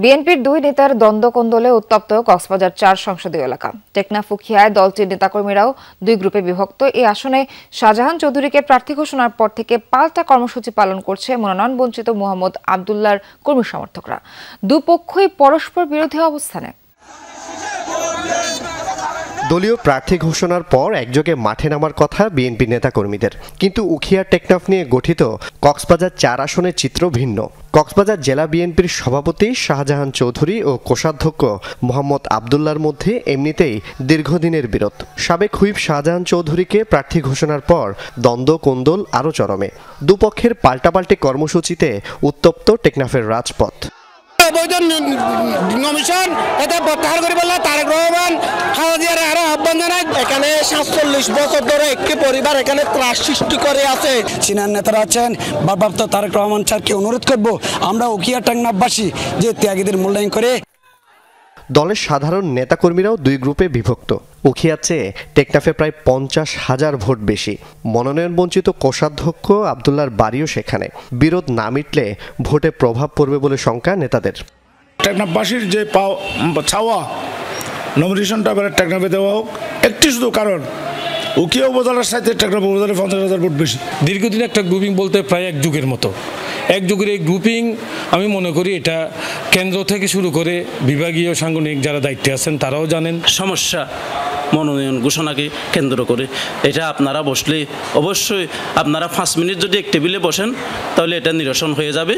বিএনপির দুই নেতার দ্বন্দ্ব-কোন্দলে উত্তপ্ত কক্সবাজার ৪ সংসদীয় এলাকা। টেকনাফ উখিয়ায় দলটির নেতাকর্মীরাও দুই গ্রুপে বিভক্ত। এই আসনে শাহজাহান চৌধুরীকে প্রার্থী ঘোষণার পর থেকে পাল্টা কর্মসূচি পালন করছে মনোনয়ন বঞ্চিত মোহাম্মদ আবদুল্লাহর কর্মী সমর্থকরা। দুপক্ষই পরস্পর বিরোধী অবস্থানে। দলীয় প্রার্থী ঘোষণার পর একযোগে মাঠে নামার কথা বিএনপি নেতাকর্মীদের, কিন্তু উখিয়া টেকনাফ নিয়ে গঠিত কক্সবাজার ৪ আসনের চিত্র ভিন্ন। কক্সবাজার জেলা বিএনপির সভাপতি শাহজাহান চৌধুরী ও কোষাধ্যক্ষ মোহাম্মদ আবদুল্লাহর মধ্যে এমনিতেই দীর্ঘদিনের বিরোধ। সাবেক হুইপ শাহজাহান চৌধুরীকে প্রার্থী ঘোষণার পর দ্বন্দ্ব কোন্দল আরও চরমে। দুপক্ষের পাল্টাপাল্টি কর্মসূচিতে উত্তপ্ত টেকনাফের রাজপথ। এখানে ৪৭ বছর ধরে একটি পরিবার এখানে ত্রাস সৃষ্টি করে আছে। চীনের নেতারা আছেন, ভারপ্রাপ্ত তারেক রহমান স্যারকে অনুরোধ করব আমরা উখিয়া টেকনাফবাসী যে ত্যাগীদের মূল্যায়ন করে। দলের সাধারণ নেতাকর্মীরাও দুই গ্রুপে বিভক্ত। উখিয়ার চেয়ে টেকনাফে প্রায় ৫০,০০০ ভোট বেশি। মনোনয়ন বঞ্চিত কোষাধ্যক্ষ আবদুল্লাহর বাড়িও সেখানে। বিরোধ না মিটলে ভোটে প্রভাব পড়বে বলে শঙ্কা নেতাদের। টেকনাফবাসীর যে চাওয়া নমিনেশনটা এবারে টেকনাফে দেওয়া হোক, একটি শুধু কারণ উখিয়া উপজেলার সাথে টেকনাফ উপজেলায় ৫০,০০০ ভোট বেশি। দীর্ঘদিন একটা গ্রুপিং বলতে প্রায় এক যুগের মতো। এক যুগের এই গ্রুপিং আমি মনে করি এটা কেন্দ্র থেকে শুরু করে বিভাগীয় সাংগঠনিক যারা দায়িত্বে আছেন তারাও জানেন। সমস্যা মনোনয়ন ঘোষণাকে কেন্দ্র করে এটা আপনারা বসলে অবশ্যই আপনারা 5 মিনিট যদি এক টেবিলে বসেন তাহলে এটা নিরসন হয়ে যাবে।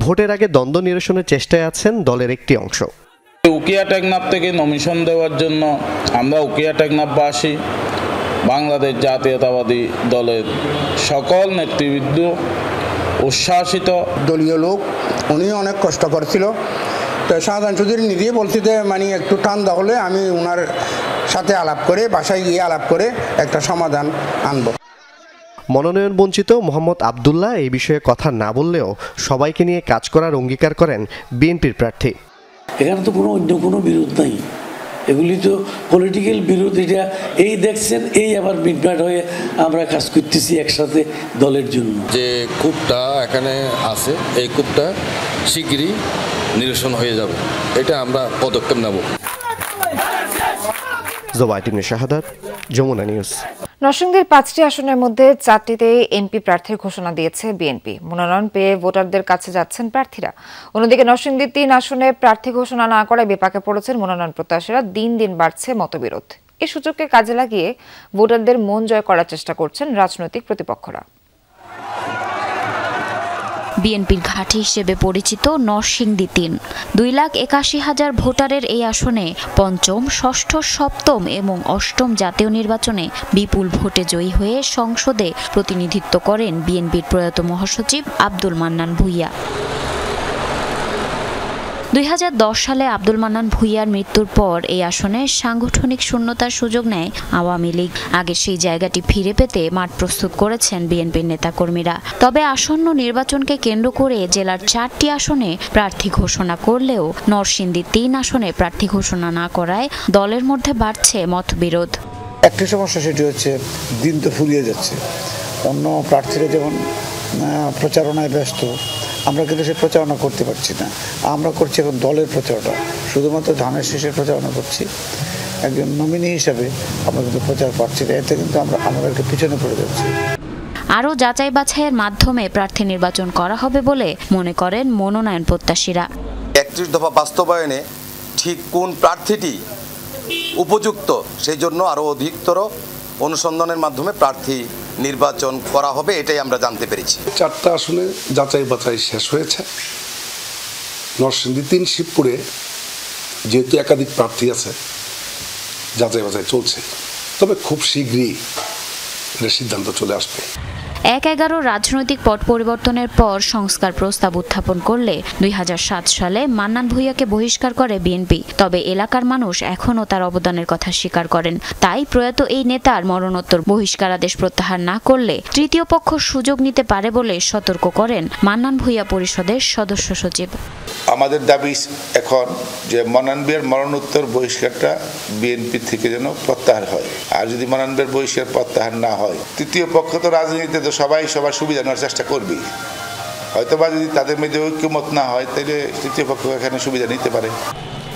ভোটের আগে দ্বন্দ্ব নিরসনের চেষ্টায় আছেন দলের একটি অংশ। উখিয়া টেকনাফ থেকে নমিশন দেওয়ার জন্য আমরা উখিয়া টেকনাফবাসী বাংলাদেশ জাতীয়তাবাদী দলের সকল নেতৃবৃন্দ উচ্ছ্বাসিত। দলীয় লোক উনি অনেক কষ্ট করছিল, তো শাহজাহান চৌধুরী নিজেই বলছি যে মানে একটু ঠান্ডা হলে আমি ওনার সাথে আলাপ করে বাসায় গিয়ে আলাপ করে একটা সমাধান আনব। মনোনয়ন বঞ্চিত মোহাম্মদ আবদুল্লাহ এই বিষয়ে কথা না বললেও সবাইকে নিয়ে কাজ করার অঙ্গীকার করেন বিএনপির প্রার্থী। এখানে তো অন্য কোনো বিরোধ নাই, এগুলি তো পলিটিক্যাল বিরোধ। এটা এই দেখছেন, এই আবার মিটমাট হয়ে আমরা কাজ করতেছি একসাথে দলের জন্য। যে কূপটা এখানে আছে এই কূপটা শীঘ্রই নিরসন হয়ে যাবে, এটা আমরা পদক্ষেপ নেব। জোবায়েদ শাহাদাত, যমুনা নিউজ। নরসিংদীর 5টি আসনের মধ্যে 4টিতে এমপি প্রার্থীর ঘোষণা দিয়েছে বিএনপি। মনোনয়ন পেয়ে ভোটারদের কাছে যাচ্ছেন প্রার্থীরা। অন্যদিকে নরসিংদীর 3 আসনে প্রার্থী ঘোষণা না করায় বিপাকে পড়েছেন মনোনয়ন প্রত্যাশীরা। দিন দিন বাড়ছে মতবিরোধ। এই সুযোগকে কাজে লাগিয়ে ভোটারদের মন জয় করার চেষ্টা করছেন রাজনৈতিক প্রতিপক্ষরা। বিএনপির ঘাঁটি হিসেবে পরিচিত নরসিংদী 3, 2,81,000 ভোটারের এই আসনে পঞ্চম, ষষ্ঠ, সপ্তম এবং অষ্টম জাতীয় নির্বাচনে বিপুল ভোটে জয়ী হয়ে সংসদে প্রতিনিধিত্ব করেন বিএনপির প্রয়াত মহাসচিব আব্দুল মান্নান ভূঁইয়া। 2010 সালে আব্দুল মান্নান ভূঁইয়ার মৃত্যুর পর এই আসনে সাংগঠনিক শূন্যতার সুযোগ নেয় আওয়ামী লীগ। আগে সেই জায়গাটি ফিরে পেতে মাঠ প্রস্তুত করেছেন বিএনপির নেতাকর্মীরা। তবে আসন্ন নির্বাচনকে কেন্দ্র করে জেলার 4টি আসনে প্রার্থী ঘোষণা করলেও নরসিংদী 3 আসনে প্রার্থী ঘোষণা না করায় দলের মধ্যে বাড়ছে মতবিরোধ। একটি সমস্যা সেটি হচ্ছে দিন তো ফুরিয়ে যাচ্ছে, অন্য প্রার্থীরা যেমন প্রচারণায় ব্যস্ত, আমরা কিন্তু সে প্রচারণা করতে পারছি না। আমরা করছি এখন দলের প্রচারণা, শুধুমাত্র ধানের শীষের প্রচারণা করছি। একজন নমিনি হিসাবে আমরা কিন্তু প্রচার পাচ্ছি না, এতে কিন্তু আমাদেরকে পিছনে পড়ে যাচ্ছি। আরও যাচাই বাছাইয়ের মাধ্যমে প্রার্থী নির্বাচন করা হবে বলে মনে করেন মনোনয়ন প্রত্যাশীরা। 31 দফা বাস্তবায়নে ঠিক কোন প্রার্থীটি উপযুক্ত সেই জন্য আরও অধিকতর অনুসন্ধানের মাধ্যমে প্রার্থী নির্বাচন করা হবে, এটাই আমরা জানতে পেরেছি। 4টা আসনে যাচাই বাছাই শেষ হয়েছে। নরসিংদী 3, শিবপুরে যেহেতু একাধিক প্রার্থী আছে যাচাই বাছাই চলছে, তবে খুব শীঘ্রই এর সিদ্ধান্ত চলে আসবে। 1-11 রাজনৈতিক পট পরিবর্তনের পর সংস্কার প্রস্তাব উত্থাপন করলে 2007 সালে মান্নান ভূঁইয়াকে বহিষ্কার করে বিএনপি। তবে এলাকার মানুষ এখনও তার অবদানের কথা স্বীকার করেন। তাই প্রয়াত এই নেতার মরণোত্তর বহিষ্কারাদেশ প্রত্যাহার না করলে তৃতীয় পক্ষ সুযোগ নিতে পারে বলে সতর্ক করেন মান্নান ভূঁইয়া পরিষদের সদস্য সচিব। আমাদের দাবি এখন যে মান্নান ভূঁইয়ার মরণোত্তর বহিষ্কারটা বিএনপি থেকে যেন প্রত্যাহার হয়। আর যদি মান্নান ভূঁইয়ার বহিষ্কার প্রত্যাহার না হয়, তৃতীয় পক্ষ তো রাজনীতিতে সবাই সবার সুবিধা নেওয়ার চেষ্টা করবে। হয়তোবা যদি তাদের মধ্যে ঐক্যমত না হয় তাহলে তৃতীয় পক্ষ এখানে সুবিধা নিতে পারে।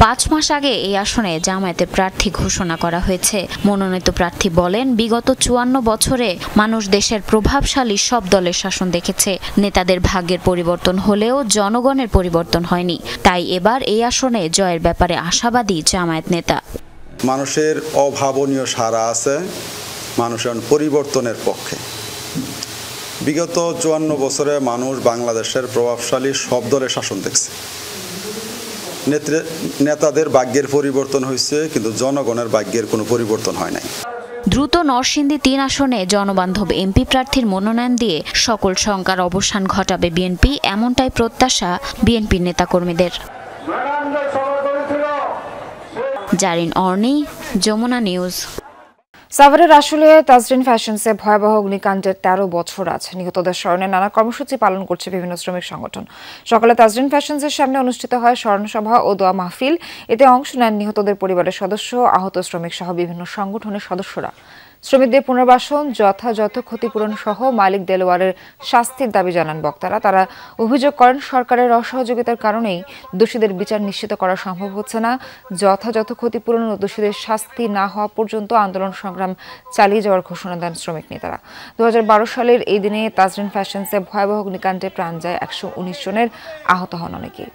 5 মাস আগে এই আসনে জামায়াতের প্রার্থী ঘোষণা করা হয়েছে। মনোনীত প্রার্থী বলেন, বিগত 54 বছরে মানুষ দেশের প্রভাবশালী সব দলের শাসন দেখেছে। নেতাদের ভাগ্যের পরিবর্তন হলেও জনগণের পরিবর্তন হয়নি। তাই এবার এই আসনে জয়ের ব্যাপারে আশাবাদী জামায়াত নেতা। মানুষের অভাবনীয় সাড়া আছে, মানুষের পরিবর্তনের পক্ষে। বিগত 54 বছরে মানুষ বাংলাদেশের প্রভাবশালী সব দলের শাসন দেখছে। নেতাদের ভাগ্যের পরিবর্তন হয়েছে, কিন্তু জনগণের ভাগ্যের কোনো পরিবর্তন হয় নাই। দ্রুত নরসিংদী 3 আসনে জনবান্ধব এমপি প্রার্থীর মনোনয়ন দিয়ে সকল শঙ্কার অবসান ঘটাবে বিএনপি, এমনটাই প্রত্যাশা বিএনপির নেতাকর্মীদের। জারিন অর্নি, যমুনা নিউজ। সাভারের আসলে তাজরিন ফ্যাশনসে ভয়াবহ অগ্নিকাণ্ডের 13 বছর আছে। নিহতদের স্মরণে নানা কর্মসূচি পালন করছে বিভিন্ন শ্রমিক সংগঠন। সকালে তাজরিন ফ্যাশনসের সামনে অনুষ্ঠিত হয় স্মরণসভা ও দোয়া মাহফিল। এতে অংশ নেন নিহতদের পরিবারের সদস্য, আহত শ্রমিক সহ বিভিন্ন সংগঠনের সদস্যরা। শ্রমিকদের পুনর্বাসন, যথাযথ ক্ষতিপূরণ সহ মালিক দেলোয়ারের শাস্তির দাবি জানান বক্তারা। তারা অভিযোগ করেন, সরকারের অসহযোগিতার কারণেই দোষীদের বিচার নিশ্চিত করা সম্ভব হচ্ছে না। যথাযথ ক্ষতিপূরণ ও দোষীদের শাস্তি না হওয়া পর্যন্ত আন্দোলন সংগ্রাম চালিয়ে যাওয়ার ঘোষণা দেন শ্রমিক নেতারা। 2012 সালের এই দিনে তাজরিন ফ্যাশনসে ভয়াবহ অগ্নিকাণ্ডে প্রাণ যায় 119 জনের, আহত হন অনেকেই।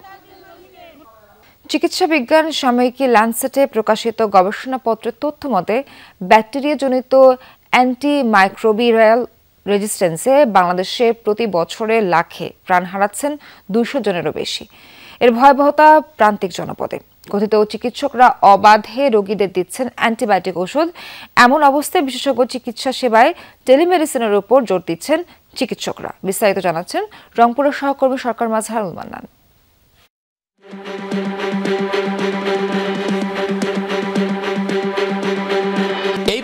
চিকিৎসা বিজ্ঞান সাময়িকী ল্যান্সেটে প্রকাশিত গবেষণাপত্রের তথ্য মতে ব্যাকটেরিয়াজনিত অ্যান্টিমাইক্রোবিয়াল রেজিস্ট্যান্সে বাংলাদেশে প্রতি বছরে লাখে প্রাণ হারাচ্ছেন 200 জনেরও বেশি। এর ভয়াবহতা প্রান্তিক জনপদে। কথিত চিকিৎসকরা অবাধে রোগীদের দিচ্ছেন অ্যান্টিবায়োটিক ওষুধ। এমন অবস্থায় বিশেষজ্ঞ চিকিৎসা সেবায় টেলিমেডিসিনের উপর জোর দিচ্ছেন চিকিৎসকরা। বিস্তারিত জানাচ্ছেন রংপুরের সহকর্মী সরকার মাজহারুল মান্নান।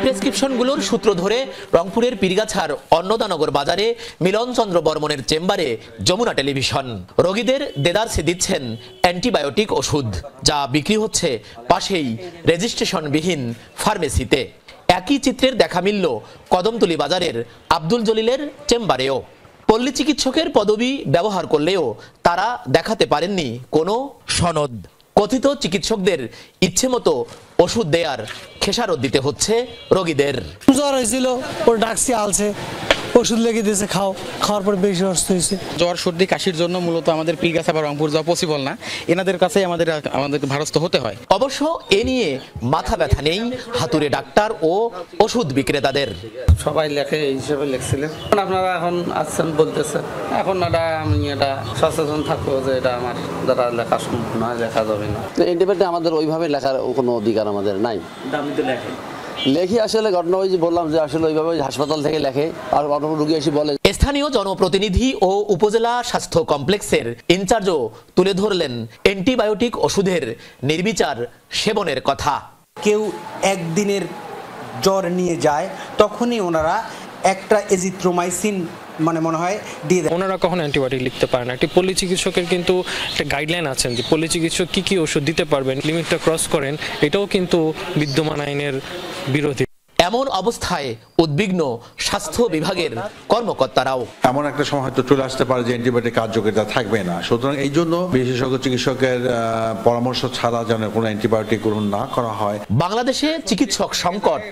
প্রেসক্রিপশনগুলোর সূত্র ধরে রংপুরের পীরগাছার অন্নদানগর বাজারে মিলনচন্দ্র বর্মনের চেম্বারে যমুনা টেলিভিশন রোগীদের দেদারসে দিচ্ছেন অ্যান্টিবায়োটিক ওষুধ, যা বিক্রি হচ্ছে পাশেই রেজিস্ট্রেশনবিহীন ফার্মেসিতে। একই চিত্রের দেখা মিলল কদমতলী বাজারের আব্দুল জলিলের চেম্বারেও। পল্লী চিকিৎসকের পদবি ব্যবহার করলেও তারা দেখাতে পারেননি কোনো সনদ। কথিত চিকিৎসকদের ইচ্ছে মতো ওষুধ দেয়ার খেসারত দিতে হচ্ছে রোগীদের। জ্বর হয়েছিল, ওর ডাকসি আলছে, ওষুধ লেগে দিয়েছে, খাওয়ার পর বেশি অসুস্থ হয়েছে। জ্বর সর্দি কাশির জন্য মূলত আমাদের পীরগাছা বা রংপুর যাওয়া পসিবল না, এনাদের কাছে আমাদেরকে ভারস্থ হতে হয়। অবশ্য এ নিয়ে মাথা ব্যথা নেই হাতুড়ে ডাক্তার ও ওষুধ বিক্রেতাদের। সবাই লেখে এই হিসেবে লিখছিলেন, আপনারা এখন আসছেন বলতেছেন, এখন আমি এটা সচেতন থাকবো যে এটা আমার দ্বারা লেখা সম্ভব নয়, লেখা যাবে না। ইন্ডিপেন্ডেন্ট আমাদের ওইভাবে লেখার কোনো অধিকার আমাদের নাই। লেখি আসলে ঘটনা ওই যে বললাম যে আসলে ওইভাবে হাসপাতাল থেকে লেখে আর রোগী এসে বলে। স্থানীয় জনপ্রতিনিধি ও উপজেলা স্বাস্থ্য কমপ্লেক্সের ইনচার্জও তুলে ধরলেন অ্যান্টিবায়োটিক ওষুধের নির্বিচার সেবনের কথা। কেউ একদিনের জ্বর নিয়ে যায়, তখনই ওনারা একটা এজিথ্রোমাইসিন মনে হয় দিয়ে দেয়। ওনারা কখনো অ্যান্টিবায়োটিক লিখতে পারে না। একটি পল্লী চিকিৎসকের কিন্তু একটা গাইডলাইন আছেন যে পল্লী চিকিৎসক কি ওষুধ দিতে পারবেন, লিমিটটা ক্রস করেন, এটাও কিন্তু বিদ্যমান আইনের বিরোধী। এমন অবস্থায় উদ্বিগ্ন স্বাস্থ্য বিভাগের কর্মকর্তারাও। এমন একটা সময় হয়তো চলে আসতে পারে যে অ্যান্টিবায়োটিক কার্যকারিতা থাকবে না, সুতরাং এই জন্য বিশেষজ্ঞ চিকিৎসকের পরামর্শ ছাড়া যেন কোনো অ্যান্টিবায়োটিক গ্রহণ না করা হয়। বাংলাদেশে চিকিৎসক সংকট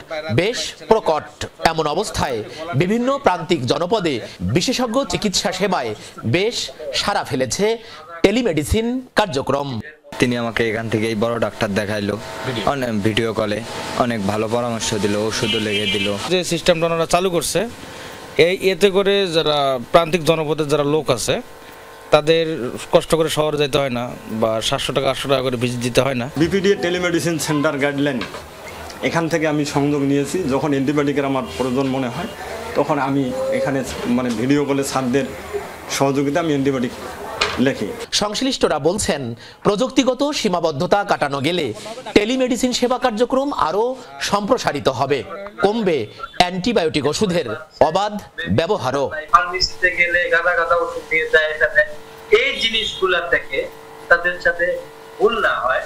বেশ প্রকট। এমন অবস্থায় বিভিন্ন প্রান্তিক জনপদে বিশেষজ্ঞ চিকিৎসা সেবায় বেশ সাড়া ফেলেছে টেলিমেডিসিন কার্যক্রম। তিনি আমাকে এখান থেকে এই বড় ডাক্তার দেখাইলো, অনেক ভিডিও কলে অনেক ভালো পরামর্শ দিল, ওষুধও লেগে দিল। যে সিস্টেমটা ওনারা চালু করছে, এতে করে যারা প্রান্তিক জনপদের যারা লোক আছে তাদের কষ্ট করে শহরে যেতে হয় না, বা 700 টাকা 800 টাকা করে ভিজিট দিতে হয় না। বিপিডিএ টেলিমেডিসিন সেন্টার গাইডলাইন এখান থেকে আমি সংযোগ নিয়েছি। যখন অ্যান্টিবায়োটিকের আমার প্রয়োজন মনে হয় তখন আমি এখানে ভিডিও কলে স্যারদের সহযোগিতা আমি অ্যান্টিবায়োটিক লেখি। সংশ্লিষ্টরা বলছেন, প্রযুক্তিগত সীমাবদ্ধতা কাটানো গেলে টেলিমেডিসিন সেবা কার্যক্রম আরও সম্প্রসারিত হবে, কমবে অ্যান্টিবায়োটিক ওষুধের অবাধ ব্যবহারও। ফার্মেসিতে গেলে গাদা গাদা ওষুধ দিয়ে যায়, সাথে এই জিনিসগুলা থেকে তাদের সাথে ভুল না হয়,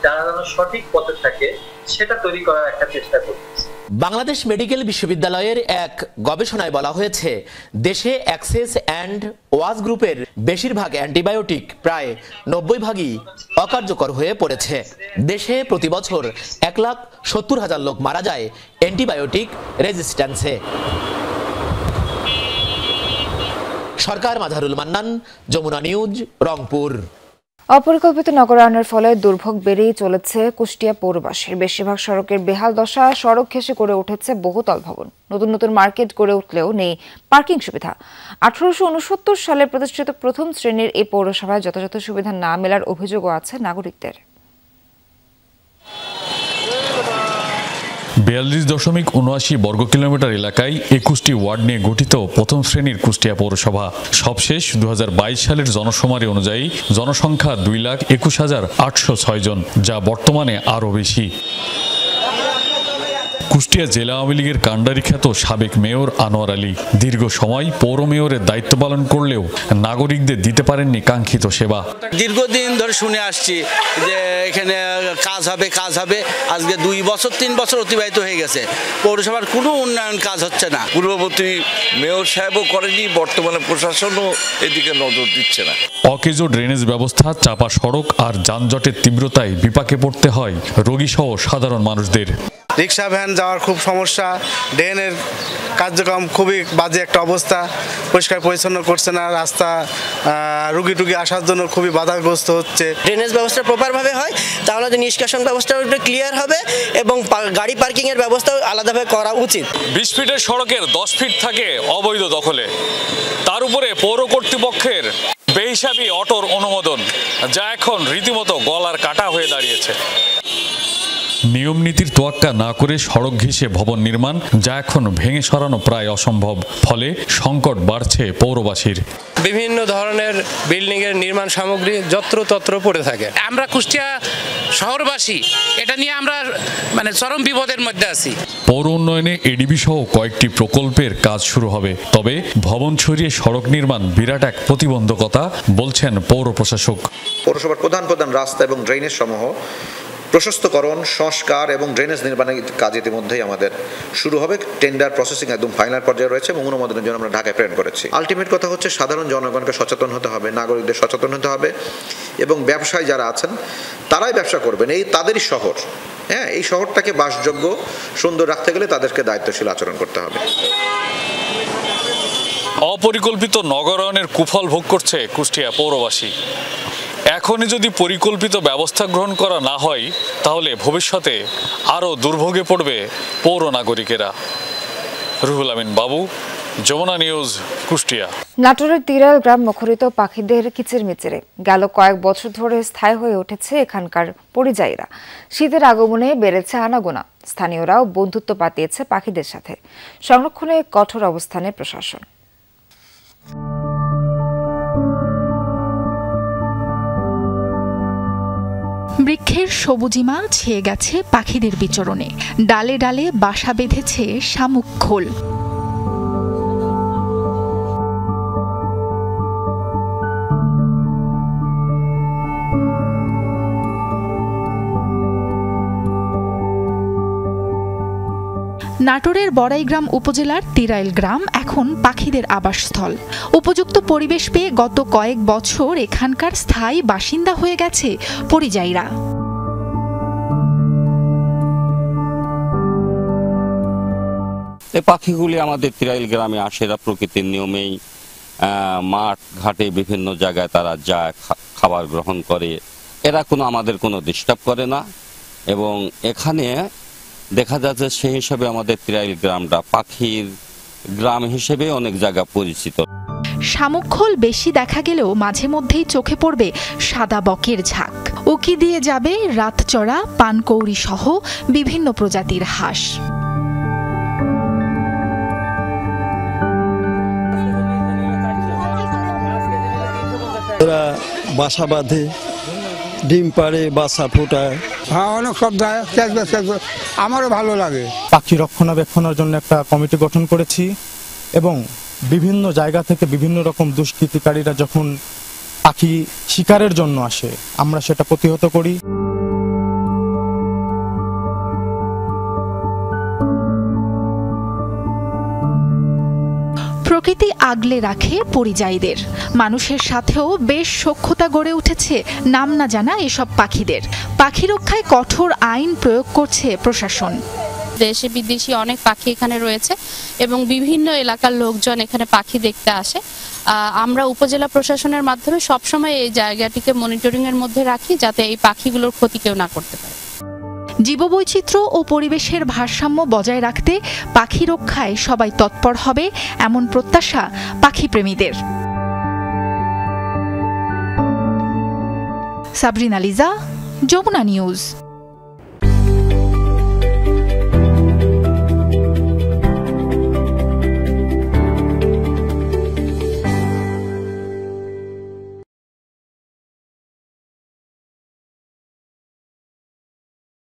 যারা যেন সঠিক পথে থাকে সেটা তৈরি করার একটা চেষ্টা করতেছে। বাংলাদেশ মেডিকেল বিশ্ববিদ্যালয়ের এক গবেষণায় বলা হয়েছে, দেশে অ্যাক্সেস অ্যান্ড ওয়াজ গ্রুপের বেশিরভাগ অ্যান্টিবায়োটিক প্রায় 90% অকার্যকর হয়ে পড়েছে। দেশে প্রতি বছর 1,70,000 লোক মারা যায় অ্যান্টিবায়োটিক রেজিস্ট্যান্সে। সরকার মাঝারুল মান্নান, যমুনা নিউজ, রংপুর। অপরিকল্পিত নগরায়নের ফলে দুর্ভোগ বেড়েই চলেছে কুষ্টিয়া পৌরবাসীর। বেশিরভাগ সড়কের বেহাল দশা, সড়ক ঘেঁষে গড়ে উঠেছে বহুতল ভবন। নতুন নতুন মার্কেট গড়ে উঠলেও নেই পার্কিং সুবিধা। 1869 সালে প্রতিষ্ঠিত প্রথম শ্রেণীর এই পৌরসভায় যথাযথ সুবিধা না মেলার অভিযোগও আছে নাগরিকদের। 42.79 বর্গ কিলোমিটার এলাকায় 21টি ওয়ার্ড নিয়ে গঠিত প্রথম শ্রেণীর কুষ্টিয়া পৌরসভা। সবশেষ 2022 সালের জনশুমারি অনুযায়ী জনসংখ্যা 2,21,806 জন, যা বর্তমানে আরও বেশি। কুষ্টিয়া জেলা আওয়ামী লীগের কাণ্ডারি খ্যাত সাবেক মেয়র আনোয়ার আলী দীর্ঘ সময় পৌর মেয়রের দায়িত্ব পালন করলেও নাগরিকদের দিতে পারেননি কাঙ্ক্ষিত সেবা। দীর্ঘদিন ধরে শুনে আসছি যে এখানে কাজ হবে, আজকে 2 বছর 3 বছর অতিবাহিত হয়ে গেছে, পৌরসভার কোনো উন্নয়ন কাজ হচ্ছে না। পূর্ববর্তী মেয়র সাহেবও করেনি, বর্তমানে প্রশাসনও এদিকে নজর দিচ্ছে না। অকেজো ড্রেনেজ ব্যবস্থা, চাপা সড়ক আর যানজটের তীব্রতায় বিপাকে পড়তে হয় রোগীসহ সাধারণ মানুষদের। রিক্সা ভ্যান যাওয়ার খুব সমস্যা, ড্রেনের কার্যক্রম খুবই বাজে একটা অবস্থা, পরিষ্কার পরিচ্ছন্ন করছে না, রাস্তা রুগী টুগী আসার জন্য খুবই বাধাগ্রস্ত হচ্ছে। ড্রেনেজ ব্যবস্থা প্রপারভাবে হয় তাহলে নিষ্কাশন ব্যবস্থাও একটু ক্লিয়ার হবে এবং গাড়ি পার্কিংয়ের ব্যবস্থাও আলাদাভাবে করা উচিত। 20 ফিটের সড়কের 10 ফিট থাকে অবৈধ দখলে, তার উপরে পৌর কর্তৃপক্ষের বেহিসাবি অটোর অনুমোদন, যা এখন রীতিমতো গলার কাটা হয়ে দাঁড়িয়েছে। নিয়ম নীতির তোয়াক্কা না করে সড়ক ঘেঁষে ভবন নির্মাণ, যা এখন ভেঙে সরানো প্রায় অসম্ভব। ফলে সংকট বাড়ছে পৌরবাসীর। বিভিন্ন ধরনের বিল্ডিং এর নির্মাণ সামগ্রী যত্রতত্র পড়ে থাকে। আমরা কুষ্টিয়া শহরবাসী এটা নিয়ে আমরা চরম বিপদের মধ্যে আছি। পৌর উন্নয়নে এডিবি সহ কয়েকটি প্রকল্পের কাজ শুরু হবে, তবে ভবন ছড়িয়ে সড়ক নির্মাণ বিরাট এক প্রতিবন্ধকতা বলছেন পৌর প্রশাসক। পৌরসভার প্রধান রাস্তা এবং ড্রেনেজ সমূহ প্রশস্তকরণ, সংস্কার এবং ড্রেনেজ নির্মাণের কাজ ইতিমধ্যেই আমাদের শুরু হবে। টেন্ডার প্রসেসিং একদম ফাইনাল পর্যায়ে রয়েছে এবং অনুমোদনের জন্য আমরা ঢাকায় প্রেরণ করেছি। আলটিমেট কথা হচ্ছে সাধারণ জনগণকে সচেতন হতে হবে, নাগরিকদের সচেতন হতে হবে এবং ব্যবসায়ী যারা আছেন তারাই ব্যবসা করবেন, এই তাদেরই শহর। এই শহরটাকে বাসযোগ্য সুন্দর রাখতে গেলে তাদেরকে দায়িত্বশীল আচরণ করতে হবে। অপরিকল্পিত নগরায়নের কুফল ভোগ করছে কুষ্টিয়া পৌরবাসী। এখনই যদি পরিকল্পিত ব্যবস্থা গ্রহণ করা না হয়, তাহলে ভবিষ্যতে আরও দুর্ভোগে পড়বে পৌর নাগরিকেরা। রুহুল আমিন বাবু, যমুনা নিউজ, কুষ্টিয়া। নাটোরের তিরাল গ্রাম মুখরিত পাখিদের কিচিরমিচিরে। গেল কয়েক বছর ধরে স্থায়ী হয়ে উঠেছে এখানকার পরিযায়ীরা। শীতের আগমনে বেড়েছে আনাগোনা। স্থানীয়রাও বন্ধুত্ব পাতিয়েছে পাখিদের সাথে। সংরক্ষণে কঠোর অবস্থানে প্রশাসন। বৃক্ষের সবুজিমা ছেয়ে গেছে পাখিদের বিচরণে। ডালে ডালে বাসা বেঁধেছে শামুক খোল। নাটোরের বড়াইগ্রাম উপজেলার তিরাইল গ্রাম এখন পাখিদের আবাসস্থল। উপযুক্ত পরিবেশ পেয়ে গত কয়েক বছর এখানকার স্থায়ী বাসিন্দা হয়ে গেছে পরিযায়ীরা। এই পাখিগুলি আমাদের তিরাইল গ্রামে আসে, এরা প্রকৃতির নিয়মেই মাঠ ঘাটে বিভিন্ন জায়গায় তারা যায়, খাবার গ্রহণ করে। এরা আমাদের কোনো ডিস্টার্ব করে না এবং এখানে দেখা যাচ্ছে সেই হিসাবে আমাদের তিরাইল গ্রামটা পাখির গ্রাম হিসেবে অনেক জায়গা পরিচিত। শামুকখোল বেশি দেখা গেলেও মাঝে মধ্যেই চোখে পড়বে সাদা বকের ঝাঁক। উকি দিয়ে যাবে রাতচড়া, পানকৌড়ি সহ বিভিন্ন প্রজাতির হাঁস। ওরা বাসা বাঁধে, ডিম পাড়ে, বাসা ফোটায়। অনেক সব আমারও ভালো লাগে। পাখি রক্ষণাবেক্ষণের জন্য একটা কমিটি গঠন করেছি এবং বিভিন্ন জায়গা থেকে বিভিন্ন রকম দুষ্কৃতিকারীরা যখন পাখি শিকারের জন্য আসে আমরা সেটা প্রতিহত করি। প্রকৃতি আগলে রাখে পরিযায়ীদের। মানুষের সাথেও বেশ সখ্যতা গড়ে উঠেছে নাম না জানা এসব পাখিদের। পাখি রক্ষায় কঠোর আইন প্রয়োগ করছে প্রশাসন। দেশি বিদেশি অনেক পাখি এখানে রয়েছে এবং বিভিন্ন এলাকার লোকজন এখানে পাখি দেখতে আসে। আমরা উপজেলা প্রশাসনের মাধ্যমে সবসময় এই জায়গাটিকে মনিটরিং এর মধ্যে রাখি, যাতে এই পাখিগুলোর ক্ষতি কেউ না করতে পারে। জীববৈচিত্র্য ও পরিবেশের ভারসাম্য বজায় রাখতে পাখি রক্ষায় সবাই তৎপর হবে, এমন প্রত্যাশা পাখিপ্রেমীদের। সাবরিনা লিজা, যমুনা নিউজ।